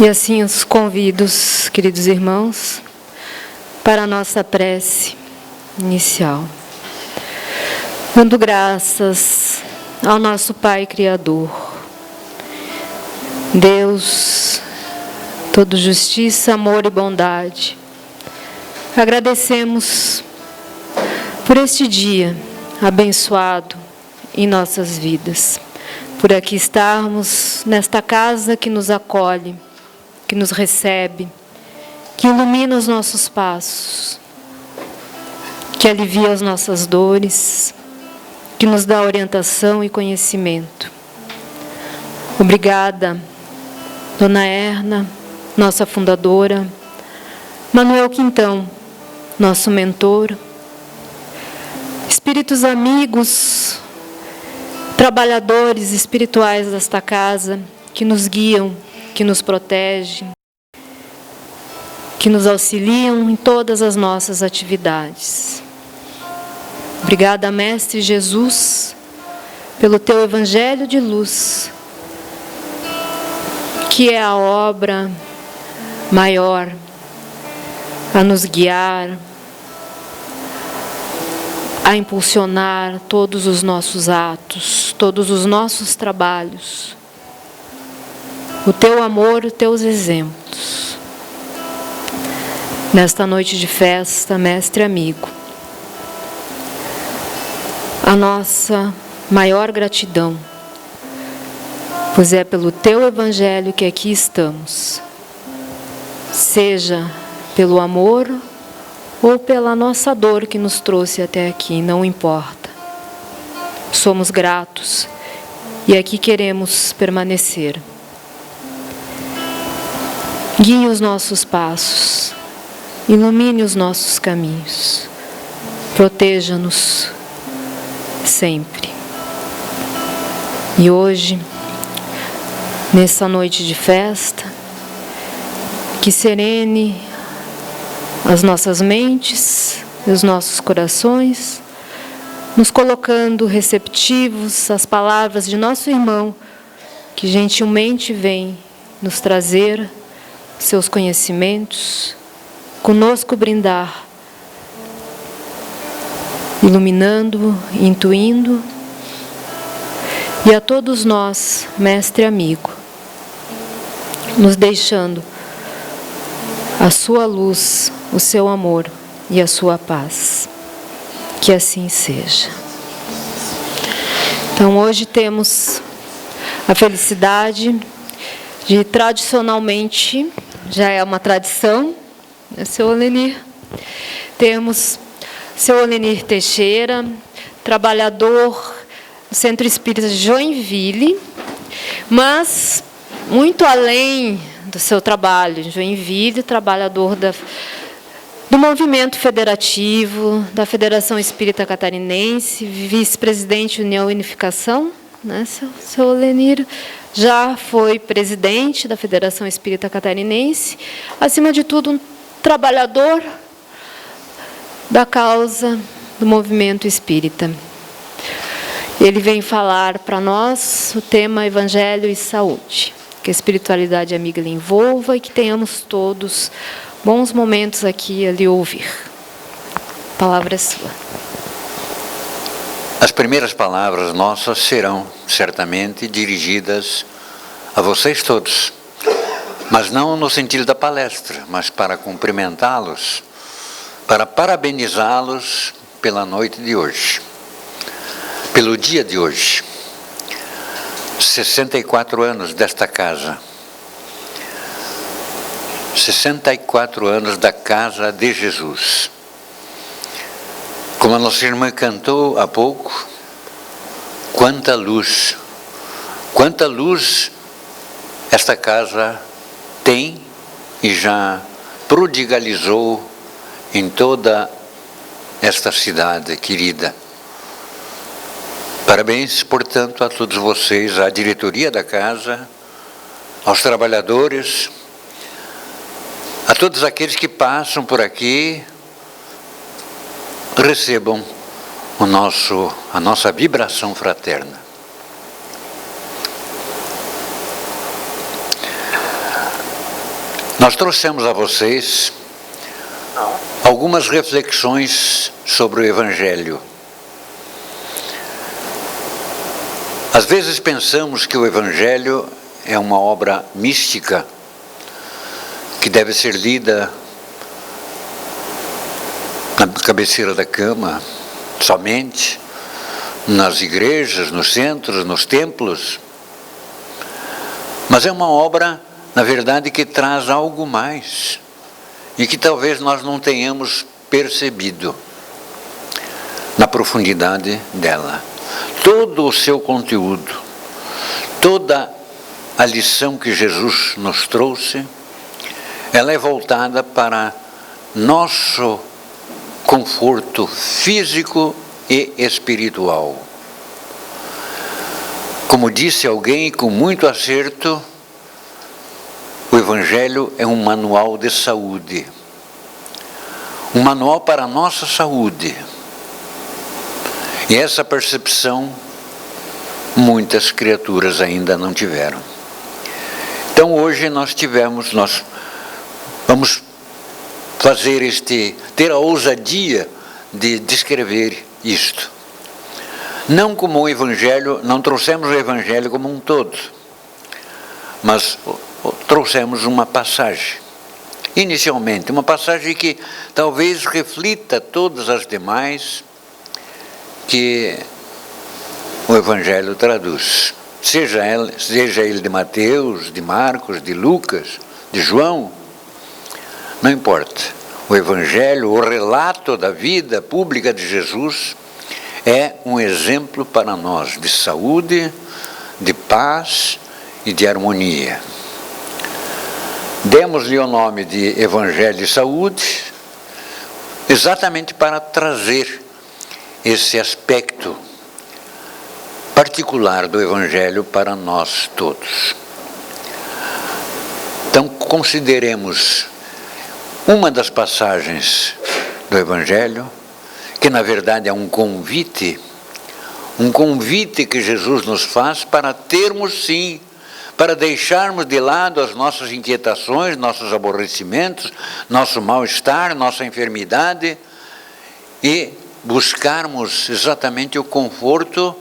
E assim os convido, queridos irmãos, para a nossa prece inicial. Dando graças ao nosso Pai Criador, Deus, todo justiça, amor e bondade. Agradecemos por este dia abençoado em nossas vidas, por aqui estarmos nesta casa que nos acolhe, que nos recebe, que ilumina os nossos passos, que alivia as nossas dores, que nos dá orientação e conhecimento. Obrigada, Dona Erna, nossa fundadora, Manuel Quintão, nosso mentor, espíritos amigos, trabalhadores espirituais desta casa, que nos guiam, que nos protegem, que nos auxiliam em todas as nossas atividades. Obrigada, Mestre Jesus, pelo Teu Evangelho de luz, que é a obra maior a nos guiar, a impulsionar todos os nossos atos, todos os nossos trabalhos. O Teu amor, os Teus exemplos. Nesta noite de festa, Mestre amigo, a nossa maior gratidão, pois é pelo Teu Evangelho que aqui estamos, seja pelo amor ou pela nossa dor que nos trouxe até aqui, não importa. Somos gratos e aqui queremos permanecer. Guie os nossos passos, ilumine os nossos caminhos, proteja-nos sempre. E hoje, nessa noite de festa, que serene as nossas mentes e os nossos corações, nos colocando receptivos às palavras de nosso irmão, que gentilmente vem nos trazer seus conhecimentos, conosco brindar, iluminando, intuindo, e a todos nós, Mestre amigo, nos deixando a sua luz, o seu amor e a sua paz. Que assim seja. Então hoje temos a felicidade de, tradicionalmente, já é uma tradição, né, seu Olenir, temos seu Olenir Teixeira, trabalhador do Centro Espírita de Joinville, mas muito além do seu trabalho em Joinville, trabalhador do movimento federativo, da Federação Espírita Catarinense, vice-presidente União e Unificação, né, seu Olenir, já foi presidente da Federação Espírita Catarinense, acima de tudo um trabalhador da causa do movimento espírita. Ele vem falar para nós o tema Evangelho e Saúde, que a espiritualidade amiga lhe envolva e que tenhamos todos bons momentos aqui a lhe ouvir. A palavra é sua. As primeiras palavras nossas serão certamente dirigidas a vocês todos, mas não no sentido da palestra, mas para cumprimentá-los, para parabenizá-los pela noite de hoje, pelo dia de hoje. 64 anos desta casa, 64 anos da Casa de Jesus. Como a nossa irmã cantou há pouco, quanta luz esta casa tem e já prodigalizou em toda esta cidade querida. Parabéns, portanto, a todos vocês, à diretoria da casa, aos trabalhadores, a todos aqueles que passam por aqui, recebam a nossa vibração fraterna. Nós trouxemos a vocês algumas reflexões sobre o Evangelho. Às vezes pensamos que o Evangelho é uma obra mística que deve ser lida na cabeceira da cama, somente, nas igrejas, nos centros, nos templos. Mas é uma obra, na verdade, que traz algo mais e que talvez nós não tenhamos percebido na profundidade dela. Todo o seu conteúdo, toda a lição que Jesus nos trouxe, ela é voltada para nosso conforto físico e espiritual. Como disse alguém com muito acerto, o Evangelho é um manual de saúde, um manual para a nossa saúde. E essa percepção muitas criaturas ainda não tiveram. Então hoje nós vamos fazer ter a ousadia de descrever isto. Não como o Evangelho, não trouxemos o Evangelho como um todo, mas trouxemos uma passagem. Inicialmente, uma passagem que talvez reflita todas as demais que o Evangelho traduz. Seja ele de Mateus, de Marcos, de Lucas, de João, não importa. O Evangelho, o relato da vida pública de Jesus, é um exemplo para nós de saúde, de paz e de harmonia. Demos-lhe o nome de Evangelho de Saúde, exatamente para trazer esse aspecto particular do Evangelho para nós todos. Então, consideremos uma das passagens do Evangelho, que na verdade é um convite que Jesus nos faz para termos sim, para deixarmos de lado as nossas inquietações, nossos aborrecimentos, nosso mal-estar, nossa enfermidade e buscarmos exatamente o conforto,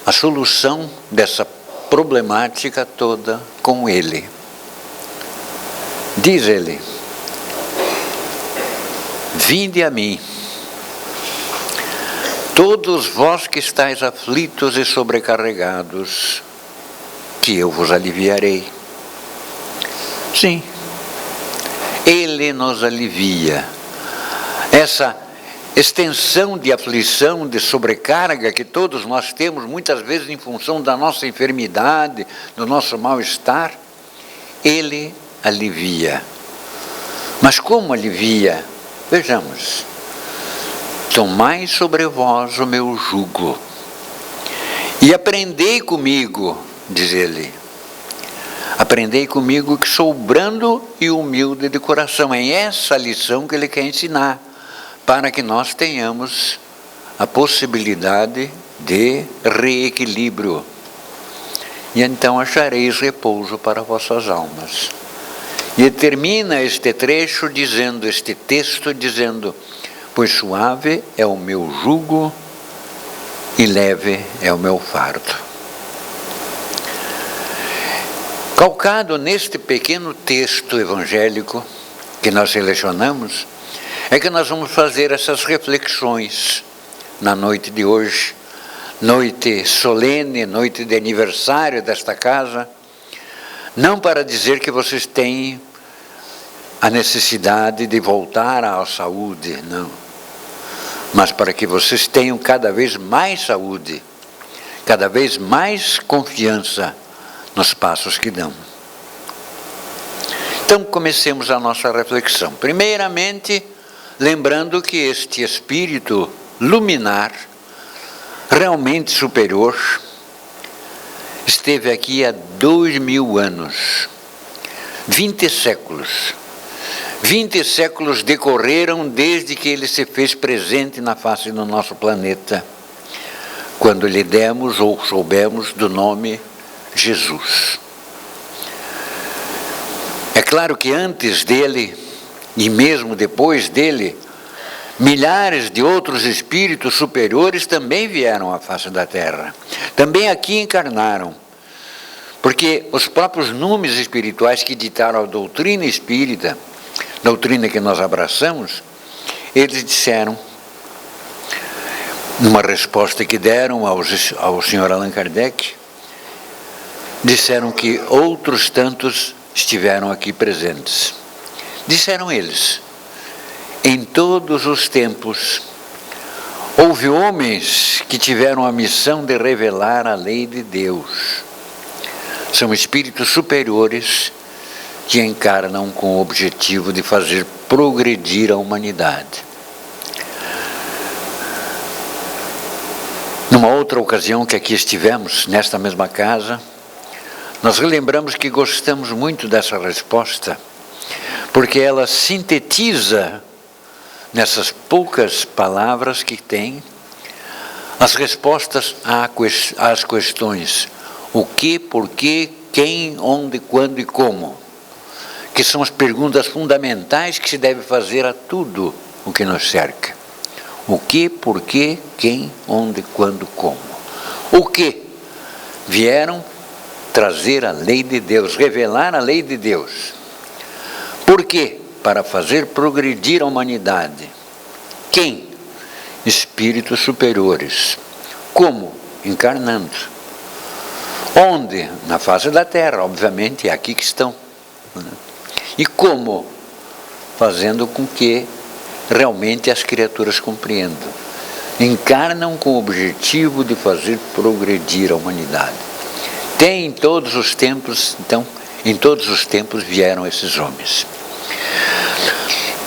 a solução dessa problemática toda com Ele. Diz Ele: vinde a mim, todos vós que estáis aflitos e sobrecarregados, que eu vos aliviarei. Sim, Ele nos alivia. Essa extensão de aflição, de sobrecarga que todos nós temos, muitas vezes em função da nossa enfermidade, do nosso mal-estar, Ele alivia. Mas como alivia? Vejamos. Tomai sobre vós o meu jugo e aprendei comigo, diz Ele. Aprendei comigo que sou brando e humilde de coração. É essa lição que Ele quer ensinar, para que nós tenhamos a possibilidade de reequilíbrio. E então achareis repouso para vossas almas. E termina este trecho dizendo, este texto dizendo: pois suave é o meu jugo e leve é o meu fardo. Calcado neste pequeno texto evangélico que nós selecionamos, é que nós vamos fazer essas reflexões na noite de hoje, noite solene, noite de aniversário desta casa, não para dizer que vocês têm a necessidade de voltar à saúde, não, mas para que vocês tenham cada vez mais saúde, cada vez mais confiança nos passos que dão. Então comecemos a nossa reflexão. Primeiramente, lembrando que este espírito luminar, realmente superior, esteve aqui há 2000 anos, 20 séculos. 20 séculos decorreram desde que ele se fez presente na face do nosso planeta, quando lhe demos ou soubemos do nome Jesus. É claro que antes dele, e mesmo depois dele, milhares de outros espíritos superiores também vieram à face da Terra. Também aqui encarnaram. Porque os próprios nomes espirituais que ditaram a doutrina espírita, doutrina que nós abraçamos, eles disseram, numa resposta que deram ao Sr. Allan Kardec, disseram que outros tantos estiveram aqui presentes. Disseram eles, em todos os tempos, houve homens que tiveram a missão de revelar a lei de Deus. São espíritos superiores que encarnam com o objetivo de fazer progredir a humanidade. Numa outra ocasião que aqui estivemos, nesta mesma casa, nós relembramos que gostamos muito dessa resposta, porque ela sintetiza, nessas poucas palavras que tem, as respostas às questões o que, porquê, quem, onde, quando e como, que são as perguntas fundamentais que se deve fazer a tudo o que nos cerca. O que, porquê, quem, onde, quando, como. O que? Vieram trazer a lei de Deus, revelar a lei de Deus. Por quê? Para fazer progredir a humanidade. Quem? Espíritos superiores. Como? Encarnando. Onde? Na face da Terra, obviamente, é aqui que estão. E como? Fazendo com que realmente as criaturas compreendam. Encarnam com o objetivo de fazer progredir a humanidade. Tem em todos os tempos, então, em todos os tempos vieram esses homens.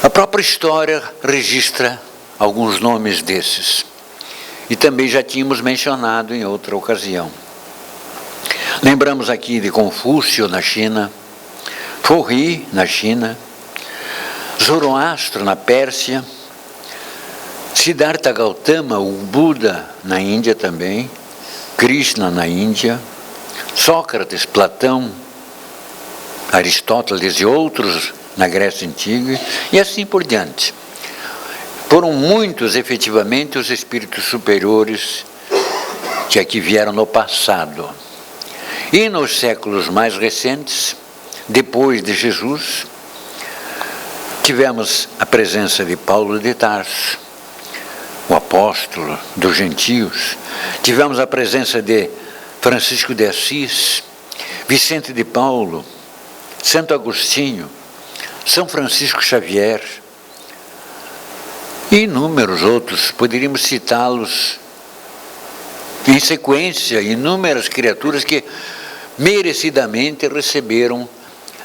A própria história registra alguns nomes desses. E também já tínhamos mencionado em outra ocasião. Lembramos aqui de Confúcio na China, Forri na China, Zoroastro na Pérsia, Siddhartha Gautama, o Buda na Índia também, Krishna na Índia, Sócrates, Platão, Aristóteles e outros na Grécia Antiga, e assim por diante. Foram muitos, efetivamente, os espíritos superiores que aqui vieram no passado. E nos séculos mais recentes, depois de Jesus, tivemos a presença de Paulo de Tarso, o apóstolo dos gentios. Tivemos a presença de Francisco de Assis, Vicente de Paulo, Santo Agostinho, São Francisco Xavier e inúmeros outros. Poderíamos citá-los em sequência, inúmeras criaturas que merecidamente receberam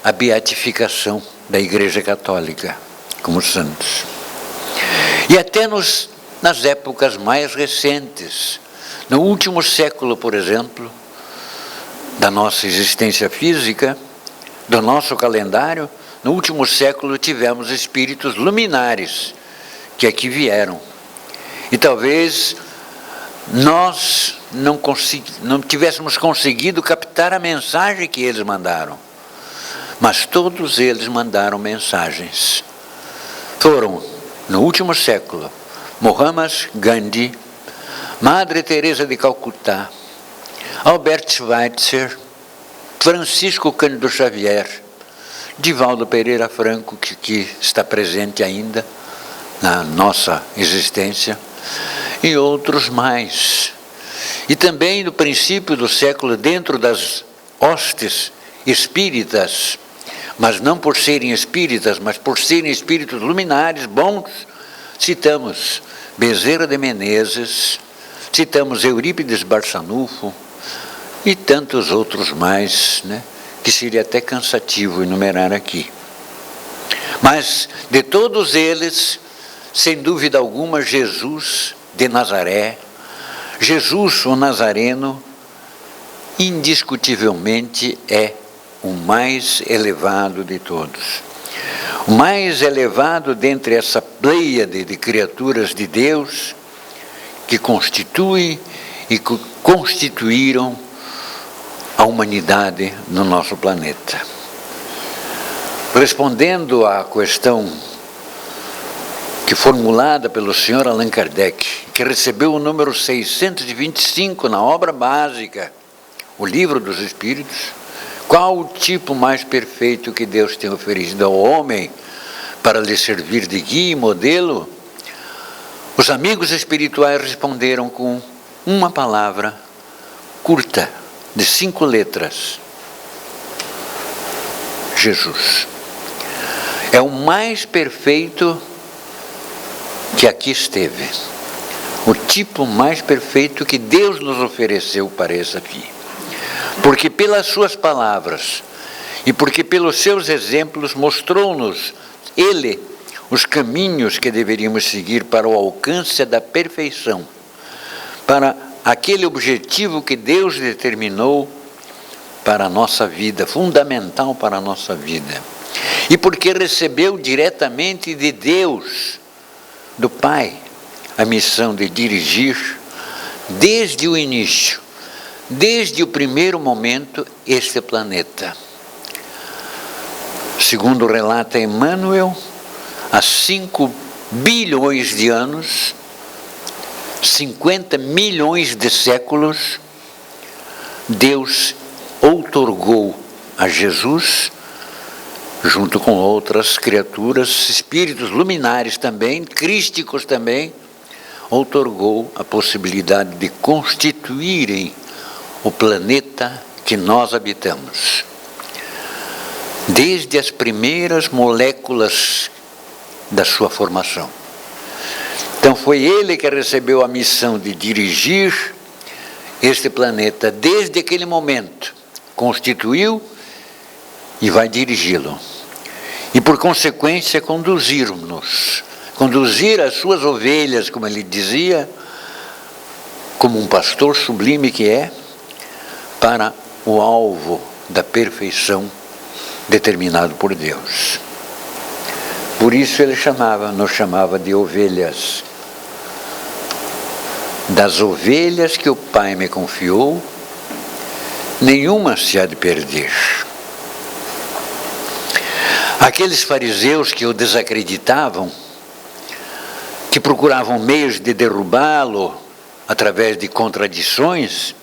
a beatificação da Igreja Católica como santos. E até nas épocas mais recentes, no último século, por exemplo, da nossa existência física, do nosso calendário, no último século tivemos espíritos luminares que aqui vieram. E talvez nós não tivéssemos conseguido captar a mensagem que eles mandaram. Mas todos eles mandaram mensagens. Foram, no último século, Muhammad Gandhi, Madre Teresa de Calcutá, Albert Schweitzer, Francisco Cândido Xavier, Divaldo Pereira Franco, que está presente ainda na nossa existência, e outros mais. E também no princípio do século, dentro das hostes espíritas, mas não por serem espíritas, mas por serem espíritos luminares bons, citamos Bezerra de Menezes, citamos Eurípides Barçanufo e tantos outros mais, né, que seria até cansativo enumerar aqui. Mas de todos eles, sem dúvida alguma, Jesus de Nazaré, Jesus o Nazareno, indiscutivelmente é o mais elevado de todos. O mais elevado dentre essa pleiade de criaturas de Deus que constituem e que constituíram a humanidade no nosso planeta. respondendo à questão que formulada pelo Sr. Allan Kardec, que recebeu o número 625 na obra básica, o Livro dos Espíritos, qual o tipo mais perfeito que Deus tem oferecido ao homem para lhe servir de guia e modelo? Os amigos espirituais responderam com uma palavra curta, de 5 letras: Jesus. É o mais perfeito que aqui esteve. O tipo mais perfeito que Deus nos ofereceu para esse aqui. Porque pelas suas palavras e porque pelos seus exemplos mostrou-nos Ele os caminhos que deveríamos seguir para o alcance da perfeição, para aquele objetivo que Deus determinou para a nossa vida, fundamental para a nossa vida. E porque recebeu diretamente de Deus, do Pai, a missão de dirigir, desde o início, desde o primeiro momento, este planeta. Segundo relata Emmanuel, há 5 bilhões de anos, 50 milhões de séculos, Deus outorgou a Jesus, junto com outras criaturas, espíritos luminares também, crísticos também, outorgou a possibilidade de constituírem o planeta que nós habitamos. Desde as primeiras moléculas da sua formação. Então foi ele que recebeu a missão de dirigir este planeta desde aquele momento, constituiu e vai dirigi-lo. E por consequência conduzir-nos, conduzir as suas ovelhas, como ele dizia, como um pastor sublime que é, para o alvo da perfeição determinado por Deus. Por isso ele nos chamava de ovelhas. Das ovelhas que o Pai me confiou, nenhuma se há de perder. Aqueles fariseus que o desacreditavam, que procuravam meios de derrubá-lo através de contradições,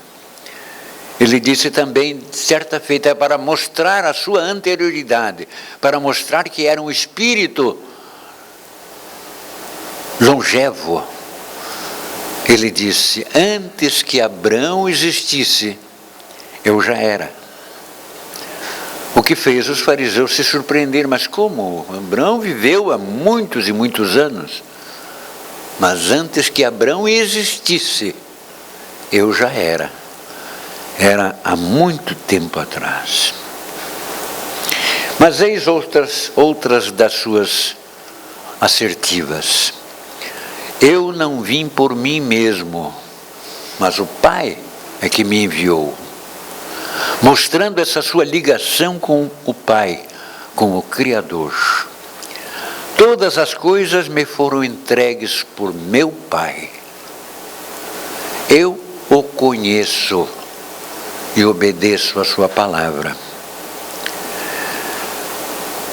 ele disse também, certa feita, para mostrar a sua anterioridade, para mostrar que era um espírito longevo. Ele disse: antes que Abraão existisse, eu já era. O que fez os fariseus se surpreender. Mas como? Abraão viveu há muitos e muitos anos. Mas antes que Abraão existisse, eu já era. Era há muito tempo atrás. Mas eis outras das suas assertivas. Eu não vim por mim mesmo, mas o Pai é que me enviou. Mostrando essa sua ligação com o Pai, com o Criador. Todas as coisas me foram entregues por meu Pai. Eu o conheço e obedeço a sua palavra.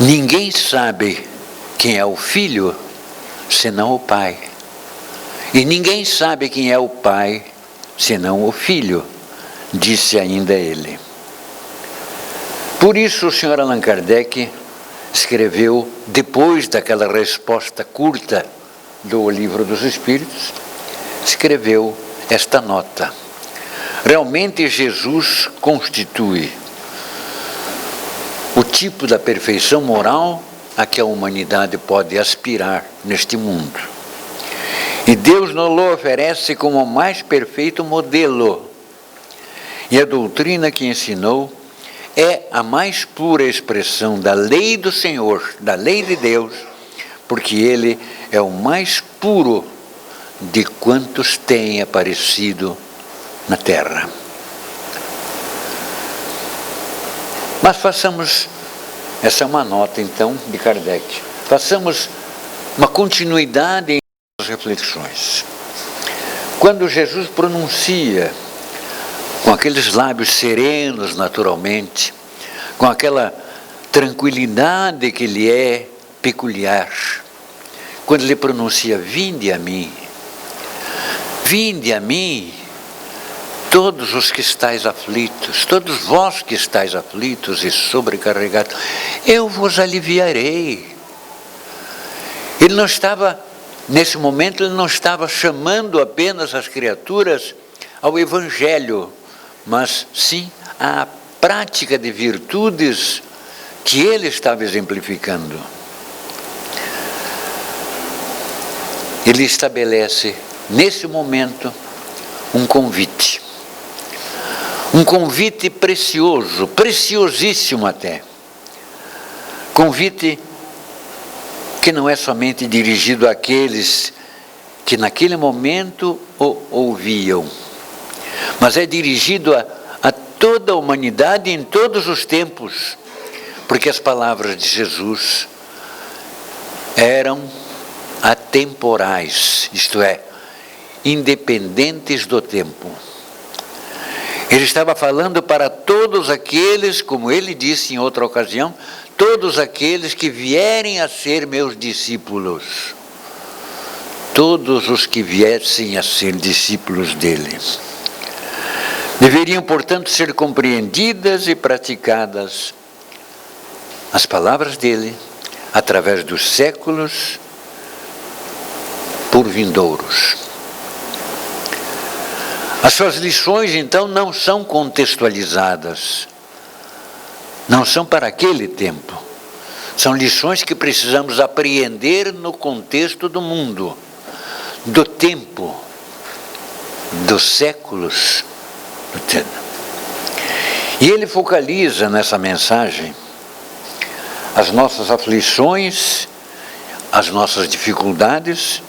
Ninguém sabe quem é o Filho, senão o Pai. E ninguém sabe quem é o Pai, senão o Filho, disse ainda ele. Por isso o Sr. Allan Kardec escreveu, depois daquela resposta curta do Livro dos Espíritos, escreveu esta nota. Realmente Jesus constitui o tipo da perfeição moral a que a humanidade pode aspirar neste mundo. E Deus nos oferece como o mais perfeito modelo. E a doutrina que ensinou é a mais pura expressão da lei do Senhor, da lei de Deus, porque Ele é o mais puro de quantos têm aparecido na Terra. Mas façamos, essa é uma nota então de Kardec, façamos uma continuidade em as reflexões. Quando Jesus pronuncia, com aqueles lábios serenos naturalmente, com aquela tranquilidade que lhe é peculiar, quando ele pronuncia: vinde a mim, todos os que estáis aflitos, todos vós que estáis aflitos e sobrecarregados, eu vos aliviarei. Ele não estava, nesse momento, ele não estava chamando apenas as criaturas ao Evangelho, mas sim à prática de virtudes que ele estava exemplificando. Ele estabelece, nesse momento, um convite precioso, preciosíssimo até. Convite que não é somente dirigido àqueles que naquele momento o ouviam, mas é dirigido a toda a humanidade em todos os tempos, porque as palavras de Jesus eram atemporais, isto é, independentes do tempo. Ele estava falando para todos aqueles, como ele disse em outra ocasião, todos aqueles que vierem a ser meus discípulos, todos os que viessem a ser discípulos dele. Deveriam, portanto, ser compreendidas e praticadas as palavras dele através dos séculos por vindouros. As suas lições, então, não são contextualizadas, não são para aquele tempo. São lições que precisamos apreender no contexto do mundo, do tempo, dos séculos. E ele focaliza nessa mensagem as nossas aflições, as nossas dificuldades,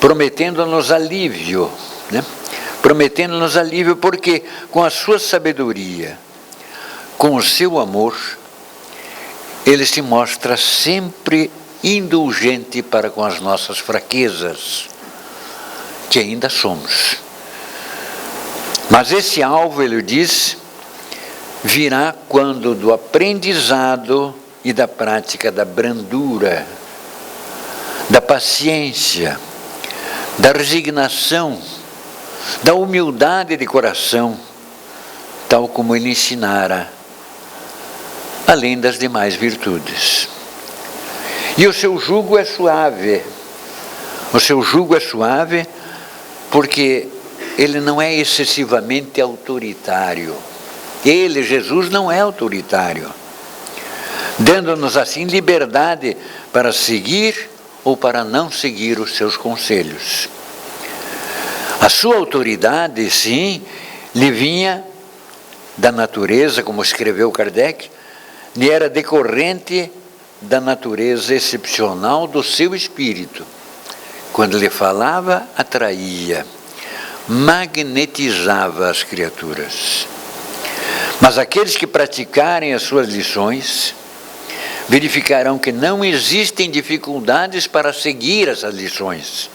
prometendo-nos alívio, né? Prometendo-nos alívio porque com a sua sabedoria, com o seu amor, ele se mostra sempre indulgente para com as nossas fraquezas, que ainda somos. Mas esse alvo, ele diz, virá quando do aprendizado e da prática da brandura, da paciência, da resignação, da humildade de coração, tal como ele ensinara, além das demais virtudes. E o seu jugo é suave. O seu jugo é suave porque ele não é excessivamente autoritário. Ele, Jesus, não é autoritário, dando-nos assim liberdade para seguir ou para não seguir os seus conselhos. A sua autoridade, sim, lhe vinha da natureza, como escreveu Kardec, lhe era decorrente da natureza excepcional do seu espírito. Quando ele falava, atraía, magnetizava as criaturas. Mas aqueles que praticarem as suas lições, verificarão que não existem dificuldades para seguir essas lições,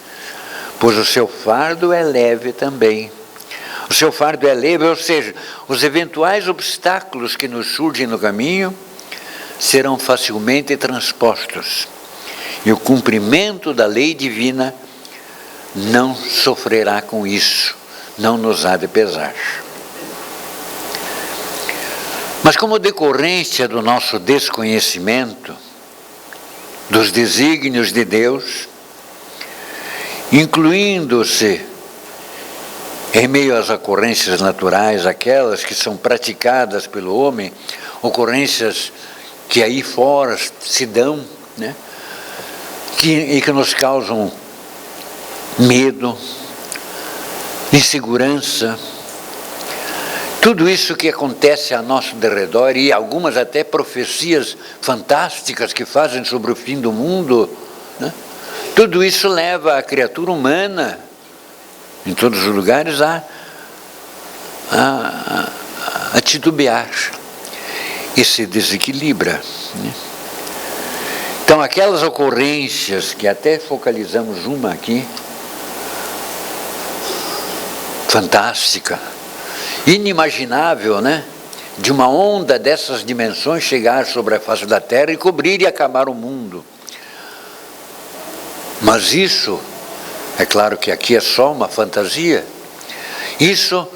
pois o seu fardo é leve também. O seu fardo é leve, ou seja, os eventuais obstáculos que nos surgem no caminho serão facilmente transpostos. E o cumprimento da lei divina não sofrerá com isso, não nos há de pesar. Mas como decorrência do nosso desconhecimento dos desígnios de Deus, incluindo-se em meio às ocorrências naturais, aquelas que são praticadas pelo homem, ocorrências que aí fora se dão, né? E que nos causam medo, insegurança, tudo isso que acontece a nosso derredor, e algumas até profecias fantásticas que fazem sobre o fim do mundo, né? Tudo isso leva a criatura humana, em todos os lugares, a titubear e se desequilibra, né? Então, aquelas ocorrências, que até focalizamos uma aqui, fantástica, inimaginável, né? de uma onda dessas dimensões chegar sobre a face da Terra e cobrir e acabar o mundo. Mas isso, é claro que aqui é só uma fantasia, isso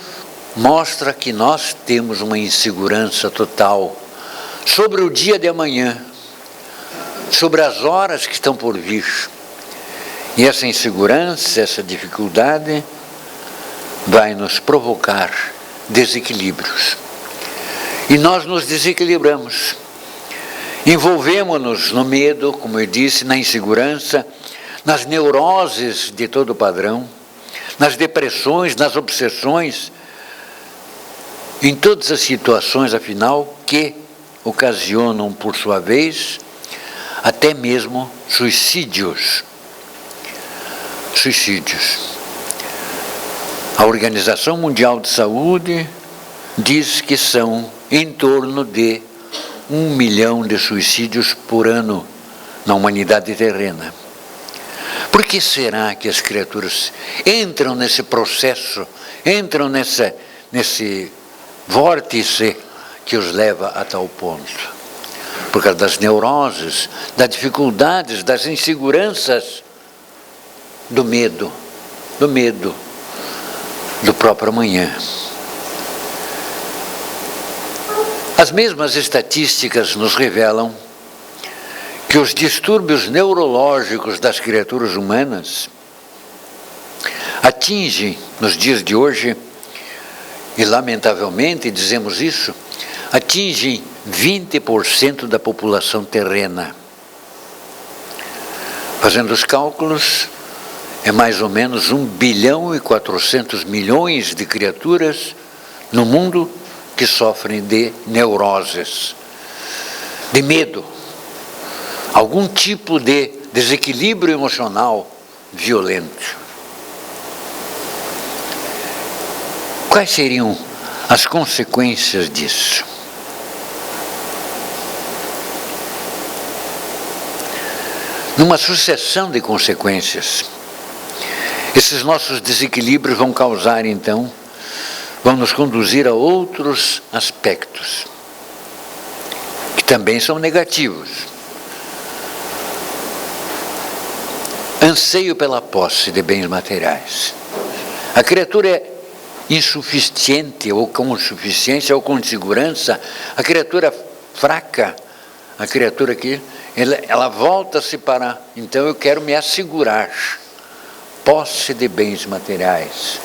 mostra que nós temos uma insegurança total sobre o dia de amanhã, sobre as horas que estão por vir. E essa insegurança, essa dificuldade, vai nos provocar desequilíbrios. E nós nos desequilibramos. Envolvemos-nos no medo, como eu disse, na insegurança, nas neuroses de todo padrão, nas depressões, nas obsessões, em todas as situações, afinal, que ocasionam, por sua vez, até mesmo suicídios. Suicídios. A Organização Mundial de Saúde diz que são em torno de 1 milhão de suicídios por ano na humanidade terrena. Por que será que as criaturas entram nesse processo, entram nesse vórtice que os leva a tal ponto? Por causa das neuroses, das dificuldades, das inseguranças, do medo do próprio amanhã. As mesmas estatísticas nos revelam que os distúrbios neurológicos das criaturas humanas atingem, nos dias de hoje, e lamentavelmente dizemos isso, atingem 20% da população terrena. Fazendo os cálculos, é mais ou menos 1 bilhão e 400 milhões de criaturas no mundo que sofrem de neuroses, de medo, algum tipo de desequilíbrio emocional violento. Quais seriam as consequências disso? Numa sucessão de consequências, esses nossos desequilíbrios vão causar, então, vão nos conduzir a outros aspectos, que também são negativos. Anseio pela posse de bens materiais. A criatura é insuficiente, ou com insuficiência, ou com insegurança. A criatura fraca, a criatura que ela volta-se para, então eu quero me assegurar posse de bens materiais.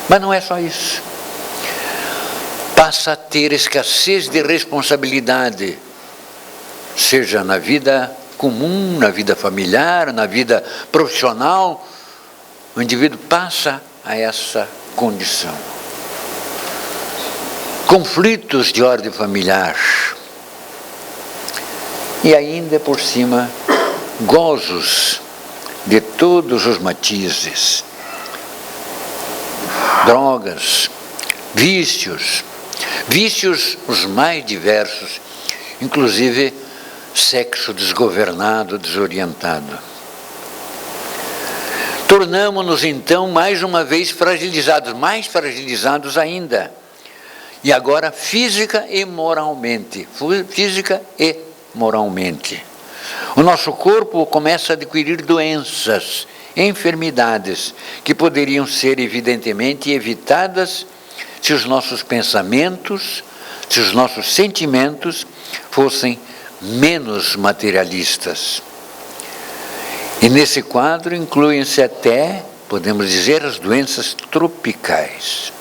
Mas não é só isso. Passa a ter escassez de responsabilidade, seja na vida comum, na vida familiar, na vida profissional. O indivíduo passa a essa condição. Conflitos de ordem familiar. E ainda por cima, gozos de todos os matizes, drogas, vícios os mais diversos, inclusive sexo desgovernado, desorientado. Tornamo-nos então mais uma vez fragilizados, mais fragilizados ainda, e agora física e moralmente. O nosso corpo começa a adquirir doenças, enfermidades, que poderiam ser evidentemente evitadas se os nossos pensamentos, se os nossos sentimentos fossem menos materialistas. E nesse quadro incluem-se até, podemos dizer, as doenças tropicais.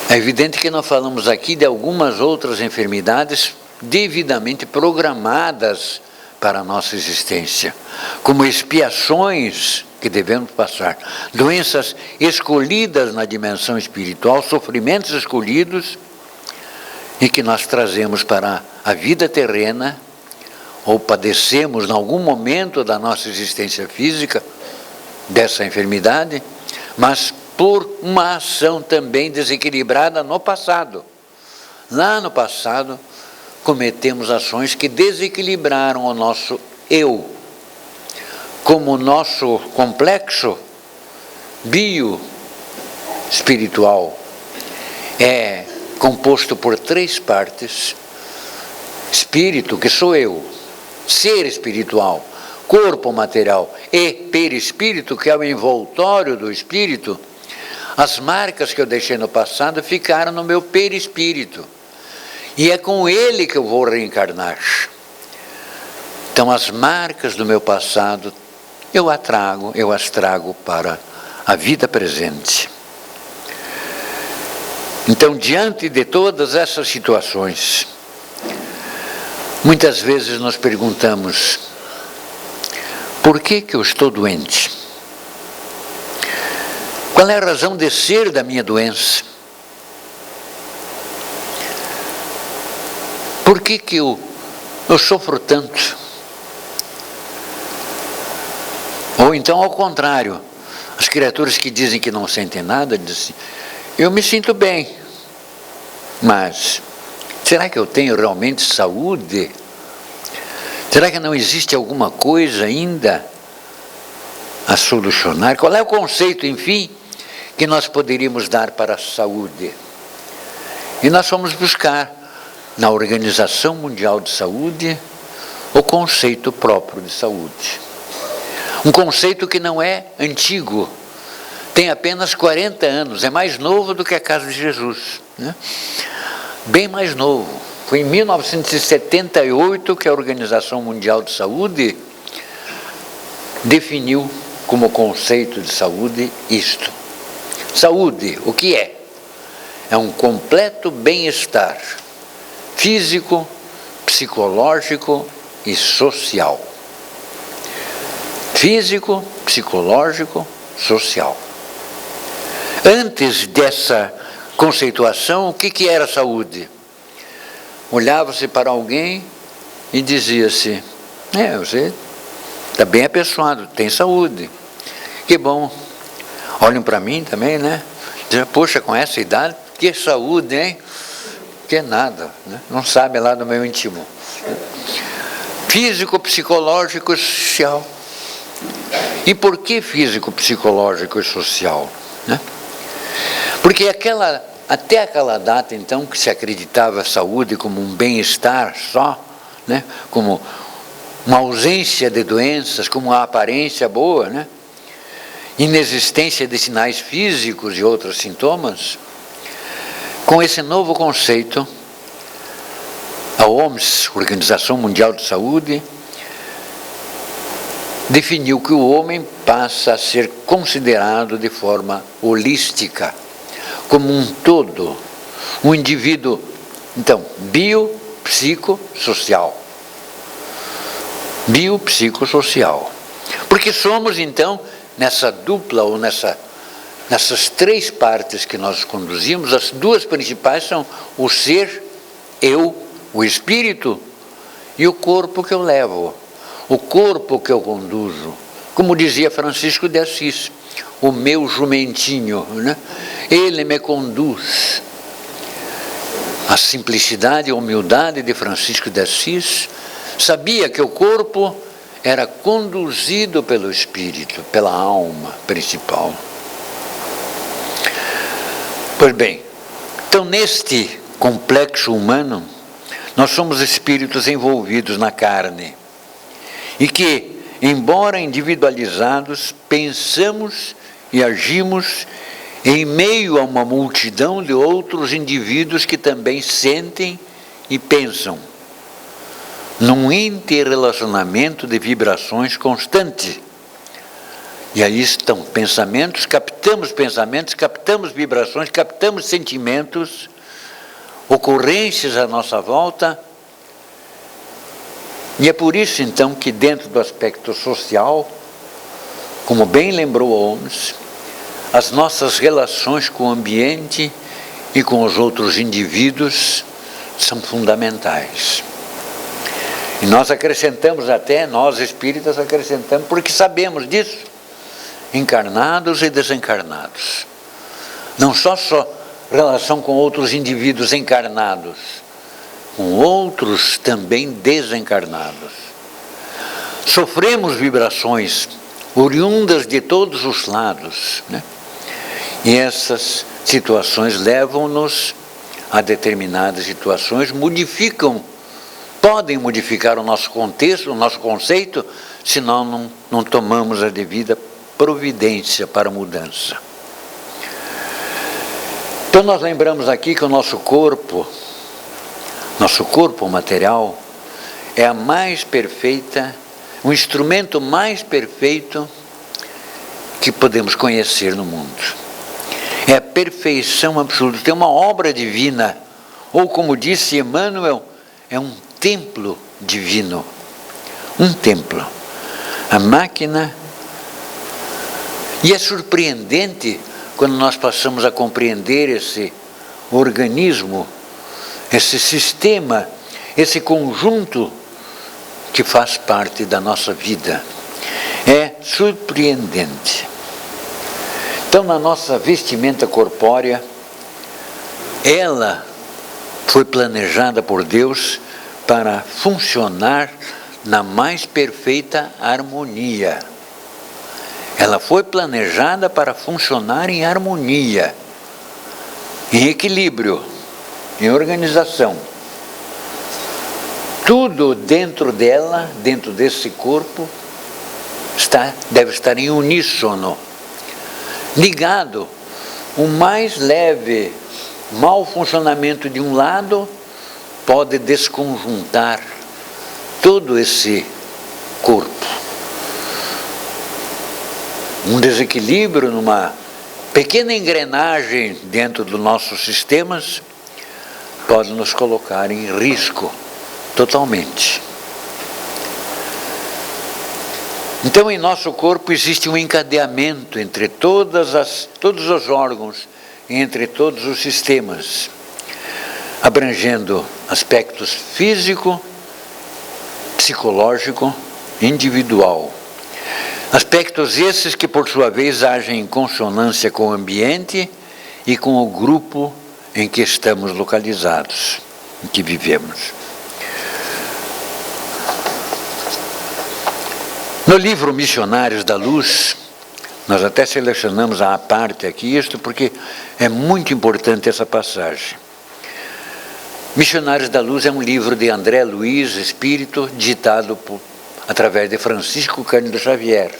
É evidente que nós falamos aqui de algumas outras enfermidades devidamente programadas para a nossa existência, como expiações que devemos passar, doenças escolhidas na dimensão espiritual, sofrimentos escolhidos e que nós trazemos para a vida terrena ou padecemos em algum momento da nossa existência física dessa enfermidade, mas por uma ação também desequilibrada no passado. Lá no passado, cometemos ações que desequilibraram o nosso eu, como o nosso complexo bio-espiritual é composto por 3 partes: espírito, que sou eu, ser espiritual, corpo material e perispírito, que é o envoltório do espírito. As marcas que eu deixei no passado ficaram no meu perispírito, e é com ele que eu vou reencarnar. Então as marcas do meu passado eu as trago para a vida presente. Então, diante de todas essas situações, muitas vezes nós perguntamos: por que eu estou doente? Qual é a razão de ser da minha doença? Por que eu sofro tanto? Ou então, ao contrário, as criaturas que dizem que não sentem nada, dizem: eu me sinto bem, mas será que eu tenho realmente saúde? Será que não existe alguma coisa ainda a solucionar? Qual é o conceito, enfim, que nós poderíamos dar para a saúde? E nós fomos buscar na Organização Mundial de Saúde o conceito próprio de saúde. Um conceito que não é antigo, tem apenas 40 anos, é mais novo do que a Casa de Jesus, né? Bem mais novo. Foi em 1978 que a Organização Mundial de Saúde definiu como conceito de saúde isto. Saúde, o que é? É um completo bem-estar físico, psicológico e social. Físico, psicológico, social. Antes dessa conceituação, o que era saúde? Olhava-se para alguém e dizia-se: você está bem apessoado, tem saúde. Que bom. Olham para mim também, né? Dizem: poxa, com essa idade, que saúde, hein? Que nada, né? Não sabe lá do meu íntimo. Físico, psicológico e social. E por que físico, psicológico e social? Né? Porque até aquela data, então, que se acreditava a saúde como um bem-estar só, né? Como uma ausência de doenças, como uma aparência boa, né? Inexistência de sinais físicos e outros sintomas. Com esse novo conceito, a OMS, Organização Mundial de Saúde, definiu que o homem passa a ser considerado de forma holística, como um todo, um indivíduo, então, biopsicossocial. Biopsicossocial. Porque somos, então, nessa dupla ou nessas 3 partes que nós conduzimos, as 2 principais são o ser, eu, o espírito, e o corpo que eu levo. O corpo que eu conduzo, como dizia Francisco de Assis, o meu jumentinho, né? Ele me conduz. A simplicidade e a humildade de Francisco de Assis sabia que o corpo era conduzido pelo espírito, pela alma principal. Pois bem, então neste complexo humano, nós somos espíritos envolvidos na carne. E que, embora individualizados, pensamos e agimos em meio a uma multidão de outros indivíduos que também sentem e pensam, num interrelacionamento de vibrações constante. E aí estão pensamentos, captamos vibrações, captamos sentimentos, ocorrências à nossa volta. E é por isso, então, que dentro do aspecto social, como bem lembrou Holmes, as nossas relações com o ambiente e com os outros indivíduos são fundamentais. E nós acrescentamos até, nós espíritas acrescentamos, porque sabemos disso, encarnados e desencarnados. Não só relação com outros indivíduos encarnados, com outros também desencarnados. Sofremos vibrações oriundas de todos os lados, né? E essas situações levam-nos a determinadas situações, podem modificar o nosso contexto, o nosso conceito, se nós não tomamos a devida providência para a mudança. Então nós lembramos aqui que o nosso corpo material, é a mais perfeita, o instrumento mais perfeito que podemos conhecer no mundo. É a perfeição absoluta, é uma obra divina, ou como disse Emmanuel, é um templo divino. Um templo. A máquina. E é surpreendente quando nós passamos a compreender esse organismo, esse sistema, esse conjunto que faz parte da nossa vida. É surpreendente. Então, na nossa vestimenta corpórea, ela foi planejada por Deus para funcionar na mais perfeita harmonia. Ela foi planejada para funcionar em harmonia, em equilíbrio, em organização. Tudo dentro dela, dentro desse corpo, deve estar em uníssono, ligado. O mais leve mau funcionamento de um lado pode desconjuntar todo esse corpo. Um desequilíbrio numa pequena engrenagem dentro dos nossos sistemas pode nos colocar em risco totalmente. Então, em nosso corpo existe um encadeamento entre todos os órgãos, entre todos os sistemas, abrangendo aspectos físico, psicológico, individual. Aspectos esses que, por sua vez, agem em consonância com o ambiente e com o grupo em que estamos localizados, em que vivemos. No livro Missionários da Luz, nós até selecionamos à parte aqui isto, porque é muito importante essa passagem. Missionários da Luz é um livro de André Luiz Espírito, ditado através de Francisco Cândido Xavier,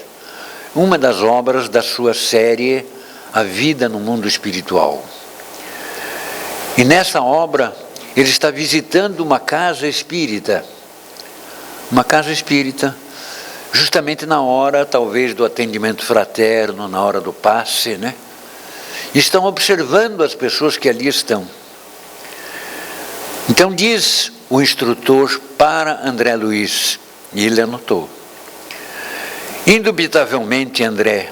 uma das obras da sua série A Vida no Mundo Espiritual. E nessa obra, ele está visitando uma casa espírita, justamente na hora, talvez, do atendimento fraterno, na hora do passe, né? Estão observando as pessoas que ali estão. Então diz o instrutor para André Luiz, e ele anotou: indubitavelmente, André,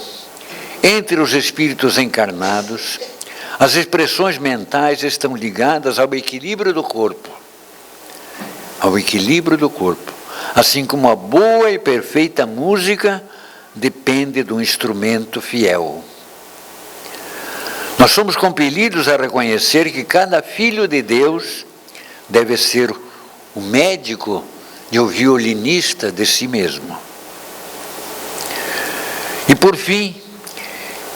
entre os espíritos encarnados, as expressões mentais estão ligadas ao equilíbrio do corpo. Ao equilíbrio do corpo. Assim como a boa e perfeita música depende do instrumento fiel. Nós somos compelidos a reconhecer que cada filho de Deus deve ser o médico e o violinista de si mesmo. E por fim,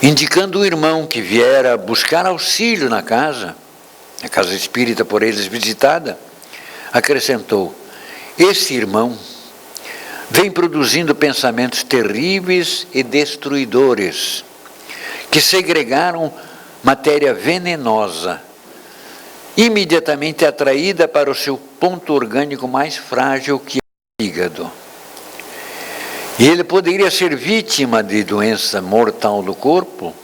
indicando o irmão que viera buscar auxílio na casa, a casa espírita por eles visitada, acrescentou: esse irmão vem produzindo pensamentos terríveis e destruidores, que segregaram matéria venenosa, imediatamente atraída para o seu ponto orgânico mais frágil, que é o fígado. E ele poderia ser vítima de doença mortal do corpo,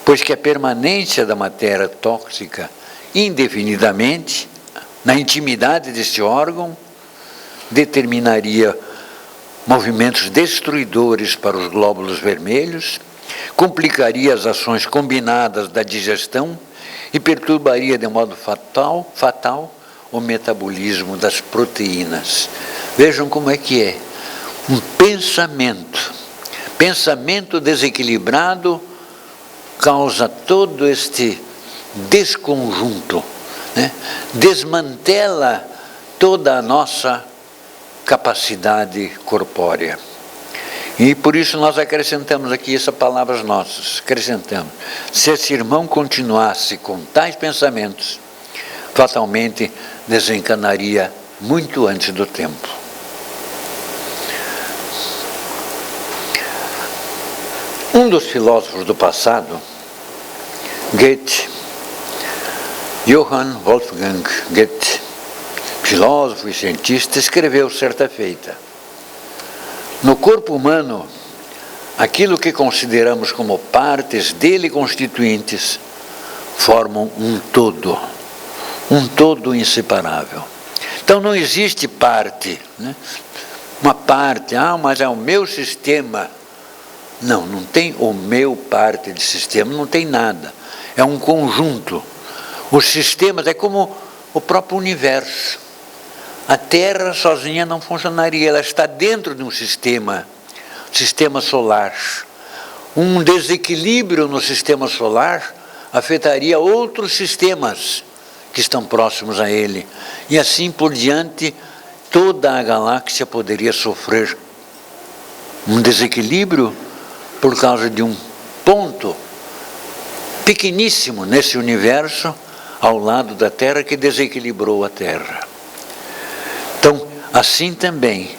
pois que a permanência da matéria tóxica indefinidamente na intimidade deste órgão determinaria movimentos destruidores para os glóbulos vermelhos, complicaria as ações combinadas da digestão e perturbaria de modo fatal o metabolismo das proteínas. Vejam como é que é. Um pensamento desequilibrado causa todo este desconjunto, né? Desmantela toda a nossa capacidade corpórea. E por isso nós acrescentamos aqui essas palavras nossas, acrescentamos. Se esse irmão continuasse com tais pensamentos, fatalmente desencarnaria muito antes do tempo. Um dos filósofos do passado, Goethe, Johann Wolfgang Goethe, filósofo e cientista, escreveu certa feita: no corpo humano, aquilo que consideramos como partes dele constituintes formam um todo inseparável. Então não existe parte, né? Uma parte, mas é o meu sistema. Não, não tem o meu parte de sistema, não tem nada. É um conjunto. Os sistemas é como o próprio universo. A Terra sozinha não funcionaria, ela está dentro de um sistema solar. Um desequilíbrio no sistema solar afetaria outros sistemas que estão próximos a ele. E assim por diante, toda a galáxia poderia sofrer um desequilíbrio por causa de um ponto pequeníssimo nesse universo ao lado da Terra que desequilibrou a Terra. Então, assim também,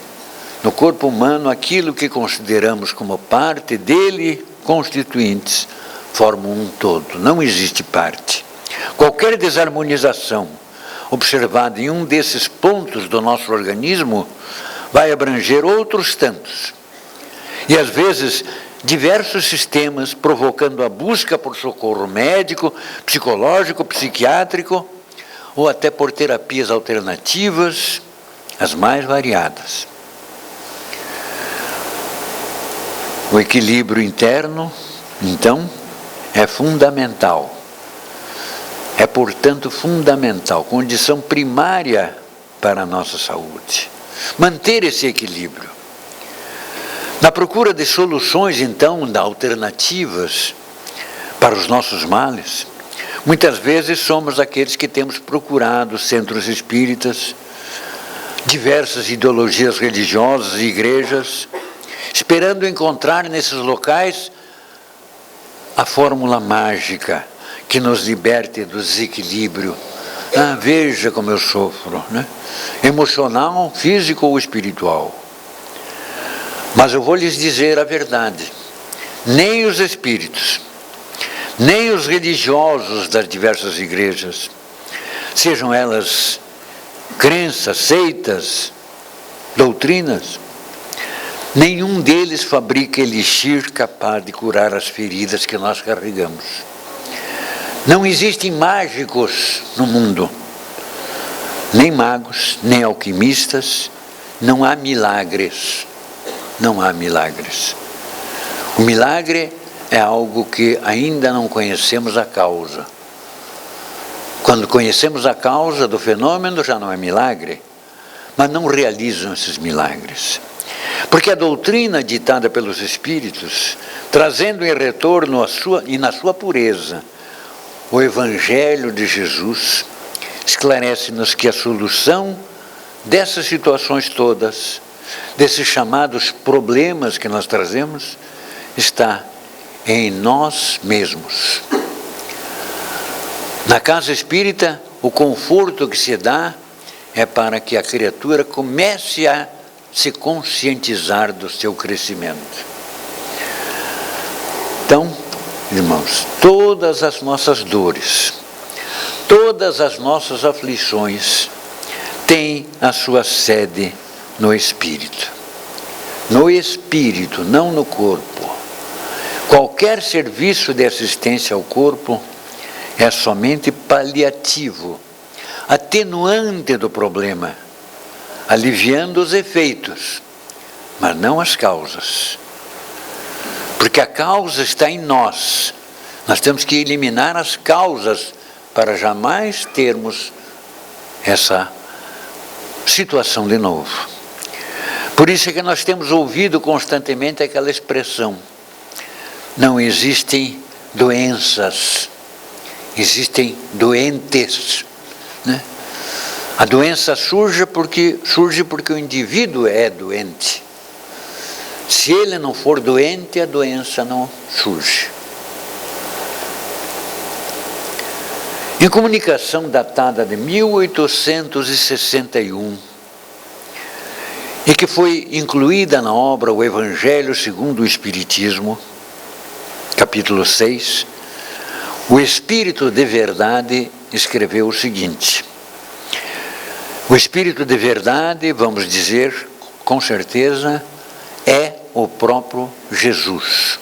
no corpo humano, aquilo que consideramos como parte dele constituintes formam um todo, não existe parte. Qualquer desarmonização observada em um desses pontos do nosso organismo vai abranger outros tantos. E às vezes diversos sistemas, provocando a busca por socorro médico, psicológico, psiquiátrico, ou até por terapias alternativas, as mais variadas. O equilíbrio interno, então, é fundamental. É, portanto, fundamental, condição primária para a nossa saúde. Manter esse equilíbrio. Na procura de soluções, então, de alternativas para os nossos males, muitas vezes somos aqueles que temos procurado centros espíritas, diversas ideologias religiosas e igrejas, esperando encontrar nesses locais a fórmula mágica que nos liberte do desequilíbrio. Veja como eu sofro, né? Emocional, físico ou espiritual. Mas eu vou lhes dizer a verdade: nem os espíritos, nem os religiosos das diversas igrejas, sejam elas crenças, seitas, doutrinas, nenhum deles fabrica elixir capaz de curar as feridas que nós carregamos. Não existem mágicos no mundo, nem magos, nem alquimistas, não há milagres. Não há milagres. O milagre é algo que ainda não conhecemos a causa. Quando conhecemos a causa do fenômeno, já não é milagre, mas não realizam esses milagres. Porque a doutrina ditada pelos espíritos, trazendo em retorno na sua pureza o Evangelho de Jesus, esclarece-nos que a solução dessas situações todas, desses chamados problemas que nós trazemos, está em nós mesmos. Na casa espírita, o conforto que se dá é para que a criatura comece a se conscientizar do seu crescimento. Então, irmãos, todas as nossas dores, todas as nossas aflições têm a sua sede no espírito. No espírito, não no corpo. Qualquer serviço de assistência ao corpo é somente paliativo, atenuante do problema, aliviando os efeitos, mas não as causas. Porque a causa está em nós. Nós temos que eliminar as causas para jamais termos essa situação de novo. Por isso é que nós temos ouvido constantemente aquela expressão: não existem doenças, existem doentes, né? A doença surge porque o indivíduo é doente. Se ele não for doente, a doença não surge. Em comunicação datada de 1861, e que foi incluída na obra O Evangelho segundo o Espiritismo, capítulo 6, o Espírito de Verdade escreveu o seguinte: o Espírito de Verdade, vamos dizer com certeza, é o próprio Jesus.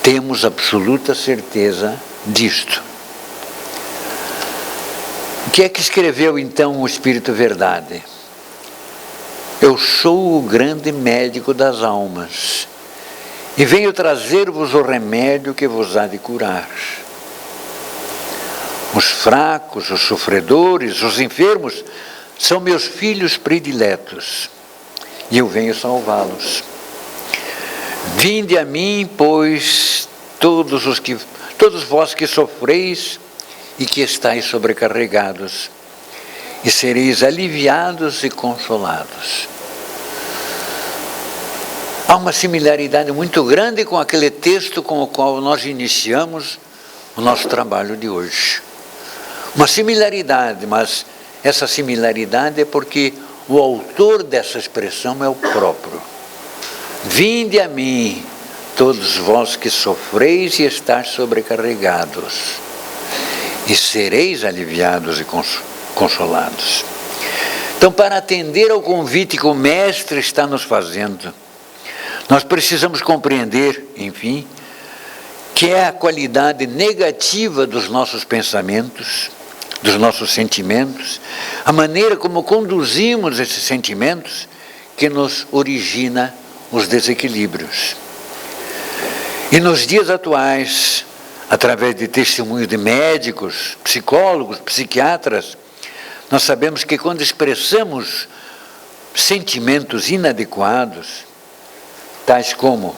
Temos absoluta certeza disto. O que é que escreveu então o Espírito Verdade? Eu sou o grande médico das almas e venho trazer-vos o remédio que vos há de curar. Os fracos, os sofredores, os enfermos são meus filhos prediletos e eu venho salvá-los. Vinde a mim, pois, todos vós que sofreis e que estáis sobrecarregados, e sereis aliviados e consolados. Há uma similaridade muito grande com aquele texto com o qual nós iniciamos o nosso trabalho de hoje. Uma similaridade, mas essa similaridade é porque o autor dessa expressão é o próprio. Vinde a mim, todos vós que sofreis e estáis sobrecarregados, e sereis aliviados e consolados. Então, para atender ao convite que o Mestre está nos fazendo, nós precisamos compreender, enfim, que é a qualidade negativa dos nossos pensamentos, dos nossos sentimentos, a maneira como conduzimos esses sentimentos que nos origina os desequilíbrios. E nos dias atuais, através de testemunho de médicos, psicólogos, psiquiatras, nós sabemos que quando expressamos sentimentos inadequados, tais como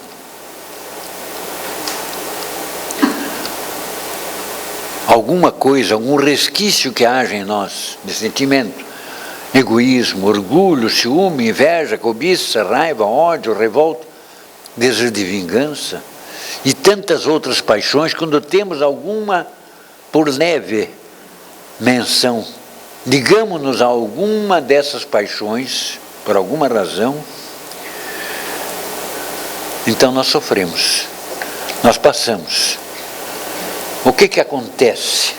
alguma coisa, algum resquício que haja em nós de sentimento, egoísmo, orgulho, ciúme, inveja, cobiça, raiva, ódio, revolta, desejo de vingança e tantas outras paixões, quando temos alguma, por leve menção, ligamos-nos a alguma dessas paixões, por alguma razão, então nós sofremos, nós passamos. O que acontece?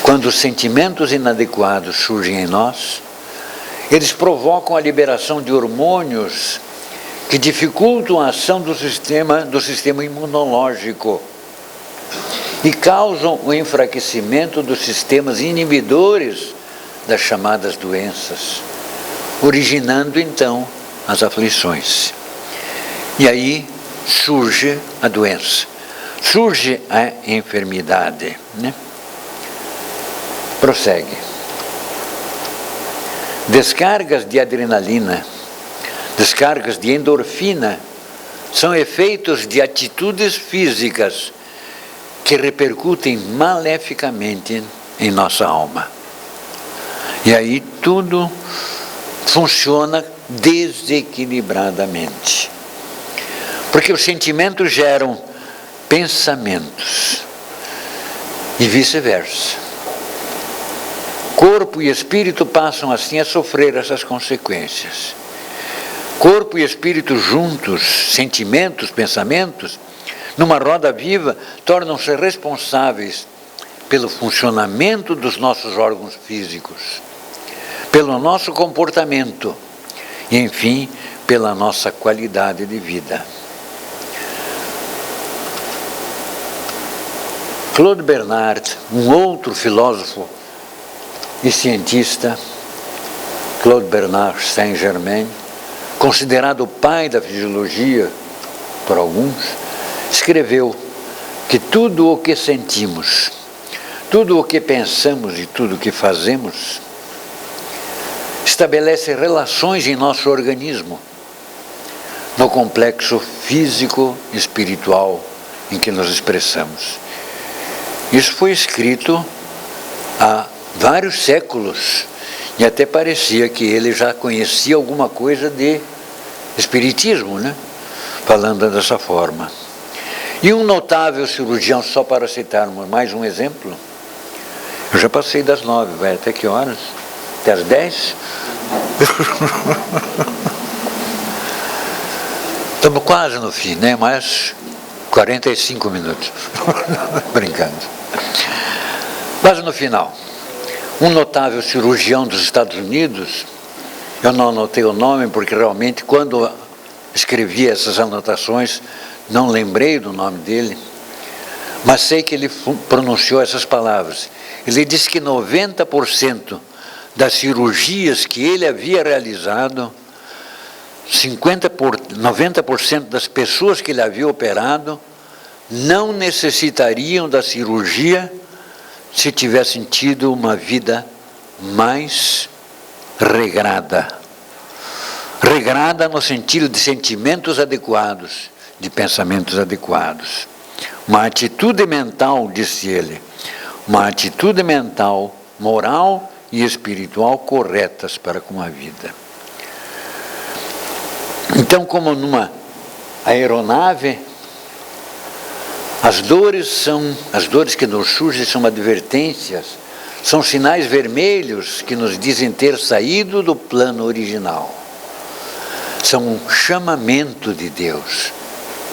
Quando os sentimentos inadequados surgem em nós, eles provocam a liberação de hormônios que dificultam a ação do sistema imunológico e causam o enfraquecimento dos sistemas inibidores das chamadas doenças, originando então as aflições. E aí surge a doença, surge a enfermidade, né? Prossegue. Descargas de adrenalina, descargas de endorfina, são efeitos de atitudes físicas que repercutem maleficamente em nossa alma. E aí tudo funciona desequilibradamente. Porque os sentimentos geram pensamentos e vice-versa. Corpo e espírito passam assim a sofrer essas consequências. Corpo e espírito juntos, sentimentos, pensamentos, numa roda viva, tornam-se responsáveis pelo funcionamento dos nossos órgãos físicos, pelo nosso comportamento e, enfim, pela nossa qualidade de vida. Claude Bernard, um outro filósofo e cientista, Claude Bernard Saint-Germain, considerado o pai da fisiologia por alguns, escreveu que tudo o que sentimos, tudo o que pensamos e tudo o que fazemos estabelece relações em nosso organismo, no complexo físico e espiritual em que nos expressamos. Isso foi escrito há vários séculos E até parecia que ele já conhecia alguma coisa de espiritismo, né? Falando dessa forma. E um notável cirurgião, só para citarmos mais um exemplo, eu já passei das 9, vai até que horas? Até as 10? Estamos quase no fim, né? Mais 45 minutos. Brincando. Quase no final. Um notável cirurgião dos Estados Unidos, eu não anotei o nome porque realmente quando escrevi essas anotações não lembrei do nome dele, mas sei que ele pronunciou essas palavras. Ele disse que 90% das cirurgias que ele havia realizado, 90% das pessoas que ele havia operado não necessitariam da cirurgia se tivessem tido uma vida mais regrada. Regrada no sentido de sentimentos adequados, de pensamentos adequados. Uma atitude mental, disse ele, uma atitude mental, moral e espiritual corretas para com a vida. Então, como numa aeronave, as dores que nos surgem são advertências, são sinais vermelhos que nos dizem ter saído do plano original. São um chamamento de Deus.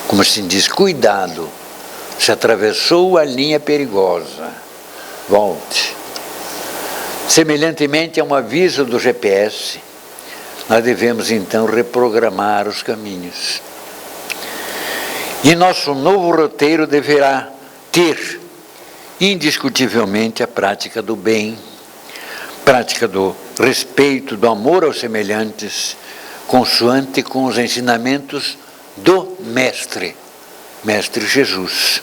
Como se diz, cuidado, se atravessou a linha perigosa, volte. Semelhantemente a um aviso do GPS, nós devemos então reprogramar os caminhos. E nosso novo roteiro deverá ter, indiscutivelmente, a prática do bem, prática do respeito, do amor aos semelhantes, consoante com os ensinamentos do Mestre Jesus.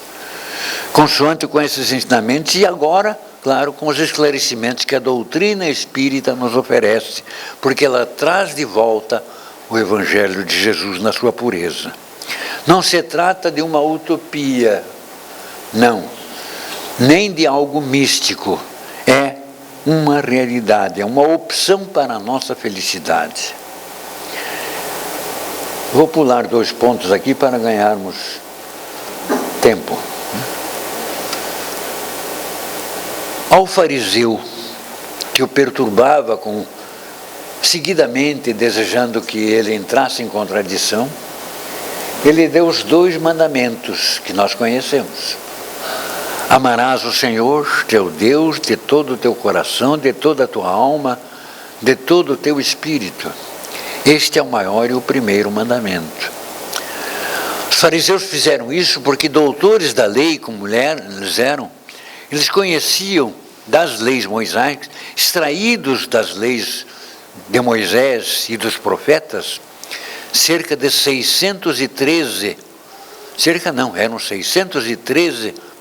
Consoante com esses ensinamentos e agora, claro, com os esclarecimentos que a doutrina espírita nos oferece, porque ela traz de volta o Evangelho de Jesus na sua pureza. Não se trata de uma utopia, não, nem de algo místico, é uma realidade, é uma opção para a nossa felicidade. Vou pular 2 pontos aqui para ganharmos tempo. Ao fariseu que o perturbava seguidamente desejando que ele entrasse em contradição, ele deu os 2 mandamentos que nós conhecemos. Amarás o Senhor, teu Deus, de todo o teu coração, de toda a tua alma, de todo o teu espírito. Este é o maior e o primeiro mandamento. Os fariseus fizeram isso porque doutores da lei, como eles eram, eles conheciam das leis mosaicas, extraídos das leis de Moisés e dos profetas, cerca de 613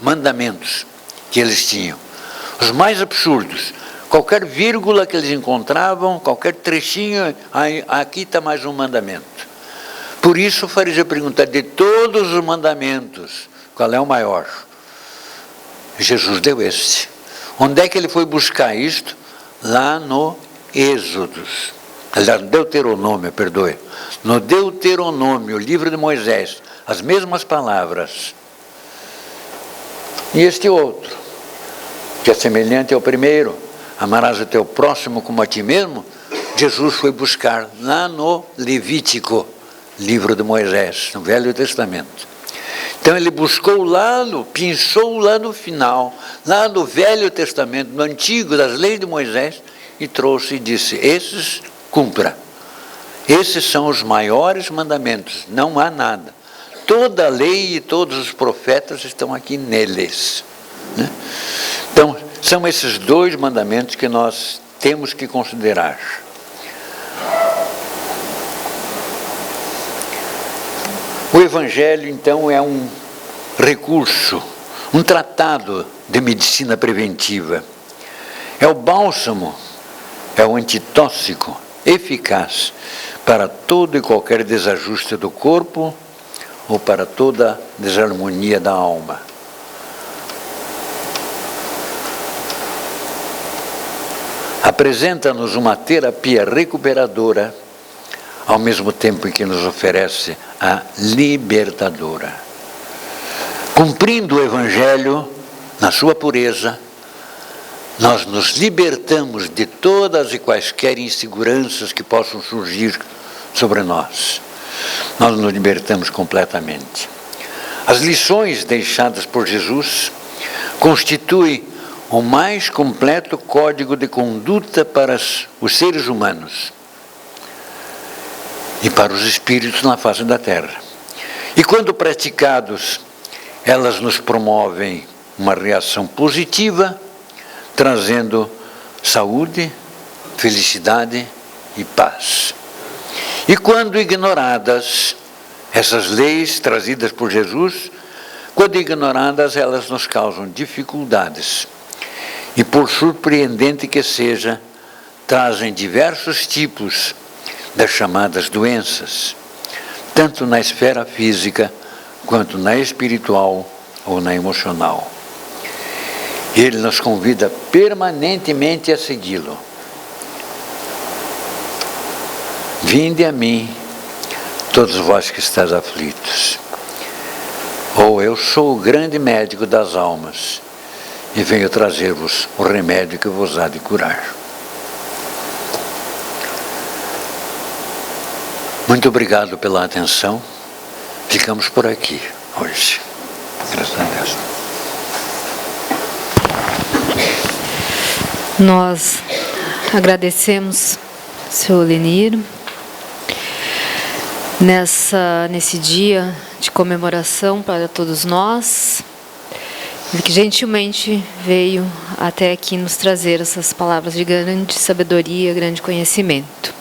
mandamentos que eles tinham. Os mais absurdos, qualquer vírgula que eles encontravam, qualquer trechinho, aqui está mais um mandamento. Por isso o fariseu pergunta, de todos os mandamentos, qual é o maior? Jesus deu este. Onde é que ele foi buscar isto? Lá no Êxodos. Deuteronômio, perdoe. No Deuteronômio, o livro de Moisés, as mesmas palavras. E este outro, que é semelhante ao primeiro, amarás o teu próximo como a ti mesmo, Jesus foi buscar lá no Levítico, livro de Moisés, no Velho Testamento. Então ele buscou pinçou lá no final, lá no Velho Testamento, no Antigo, das leis de Moisés, e trouxe e disse, esses cumpra. Esses são os maiores mandamentos, não há nada. Toda a lei e todos os profetas estão aqui neles. Né? Então, são esses 2 mandamentos que nós temos que considerar. O Evangelho, então, é um recurso, um tratado de medicina preventiva. É o bálsamo, é o antitóxico eficaz para todo e qualquer desajuste do corpo ou para toda desarmonia da alma. A apresenta-nos uma terapia recuperadora, ao mesmo tempo em que nos oferece a libertadora. Cumprindo o Evangelho na sua pureza, nós nos libertamos de todas e quaisquer inseguranças que possam surgir sobre nós. Nós nos libertamos completamente. As lições deixadas por Jesus constituem o mais completo código de conduta para os seres humanos e para os espíritos na face da terra. E quando praticados, elas nos promovem uma reação positiva, trazendo saúde, felicidade e paz. E quando ignoradas, essas leis trazidas por Jesus, quando ignoradas, elas nos causam dificuldades. E por surpreendente que seja, trazem diversos tipos das chamadas doenças, tanto na esfera física, quanto na espiritual ou na emocional. Ele nos convida permanentemente a segui-lo. Vinde a mim, todos vós que estáis aflitos. Ou eu sou o grande médico das almas, e venho trazer-vos o remédio que vos há de curar. Muito obrigado pela atenção. Ficamos por aqui hoje. Graças a Deus. Nós agradecemos, Senhor Olenir, nesse dia de comemoração para todos nós, ele que gentilmente veio até aqui nos trazer essas palavras de grande sabedoria, grande conhecimento.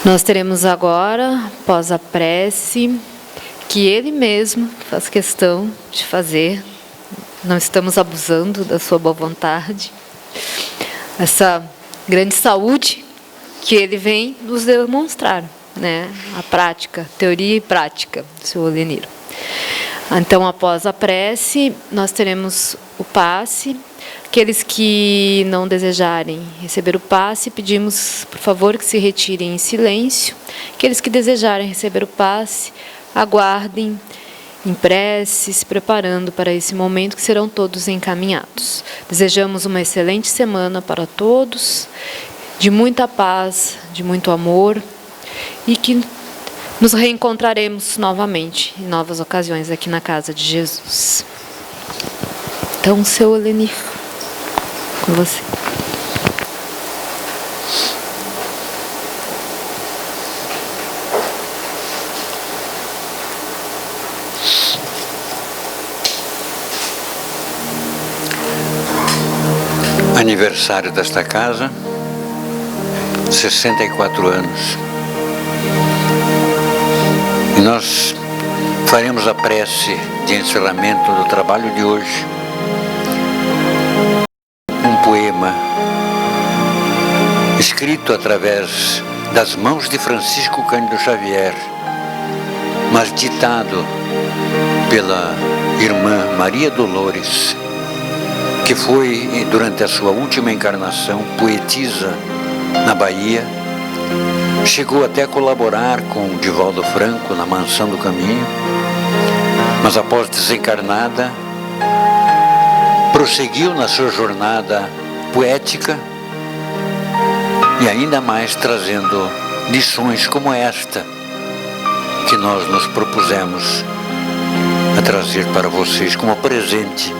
Nós teremos agora, após a prece, que ele mesmo faz questão de fazer, não estamos abusando da sua boa vontade, essa grande saúde que ele vem nos demonstrar, né? A prática, teoria e prática do Senhor Olenir. Então, após a prece, nós teremos o passe. Aqueles que não desejarem receber o passe, pedimos, por favor, que se retirem em silêncio. Aqueles que desejarem receber o passe, aguardem em prece, se preparando para esse momento, que serão todos encaminhados. Desejamos uma excelente semana para todos, de muita paz, de muito amor, e que nos reencontraremos novamente em novas ocasiões aqui na casa de Jesus. Então, Seu Olenir, com você. Aniversário desta casa, 64 anos. E nós faremos a prece de encerramento do trabalho de hoje. Um poema escrito através das mãos de Francisco Cândido Xavier, mas ditado pela irmã Maria Dolores, que foi, durante a sua última encarnação, poetisa na Bahia, chegou até a colaborar com o Divaldo Franco na Mansão do Caminho, mas após desencarnada, prosseguiu na sua jornada poética e ainda mais trazendo lições como esta que nós nos propusemos a trazer para vocês como presente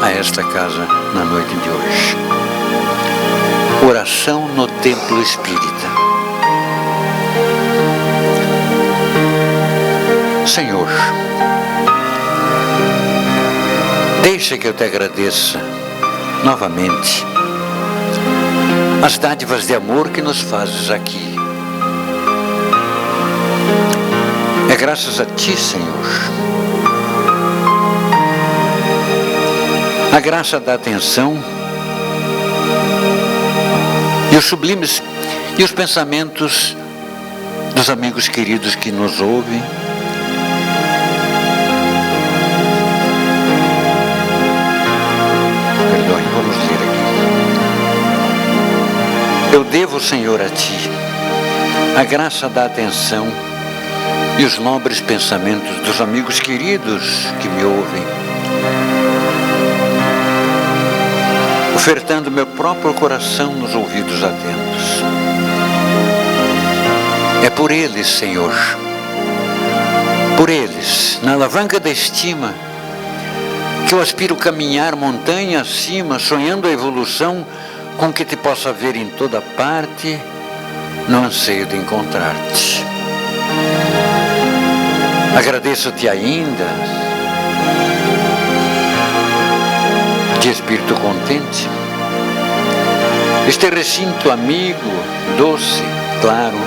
a esta casa na noite de hoje. Oração no Templo Espírita. Senhor, deixa que eu te agradeça novamente as dádivas de amor que nos fazes aqui. É graças a ti, Senhor, a graça da atenção e os sublimes e os pensamentos dos amigos queridos que nos ouvem. Perdoe, vamos ler aqui. devo, Senhor, a Ti a graça da atenção e os nobres pensamentos dos amigos queridos que me ouvem, ofertando meu próprio coração nos ouvidos atentos. É por eles, Senhor, por eles, na alavanca da estima, que eu aspiro caminhar montanha acima, sonhando a evolução com que Te possa ver em toda parte, no anseio de encontrar-Te. Agradeço-Te ainda, de espírito contente, este recinto amigo, doce, claro,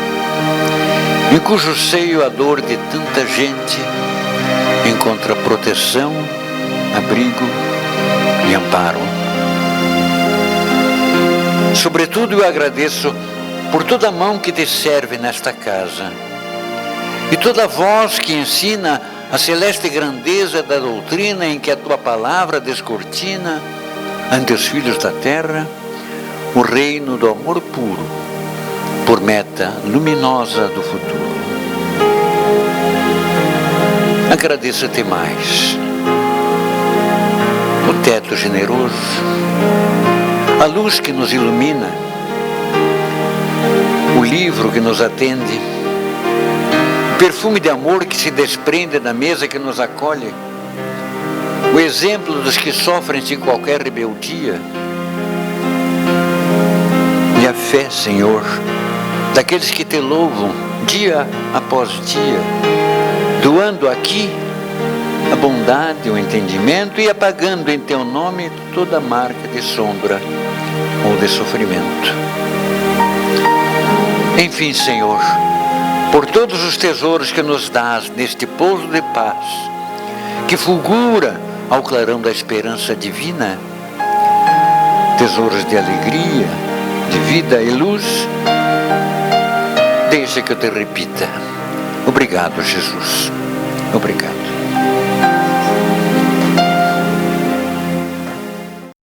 em cujo seio a dor de tanta gente encontra proteção, abrigo e amparo. Sobretudo eu agradeço por toda a mão que Te serve nesta casa e toda a voz que ensina a celeste grandeza da doutrina em que a Tua palavra descortina ante os filhos da terra o reino do amor puro por meta luminosa do futuro. Agradeço-Te mais o teto generoso, a luz que nos ilumina, o livro que nos atende, o perfume de amor que se desprende da mesa que nos acolhe, o exemplo dos que sofrem sem qualquer rebeldia, e a fé, Senhor, daqueles que Te louvam dia após dia, doando aqui a bondade, o entendimento e apagando em Teu nome toda marca de sombra ou de sofrimento. Enfim, Senhor, por todos os tesouros que nos dás neste pouso de paz, que fulgura ao clarão da esperança divina, tesouros de alegria, de vida e luz, deixa que eu Te repita: obrigado, Jesus, obrigado.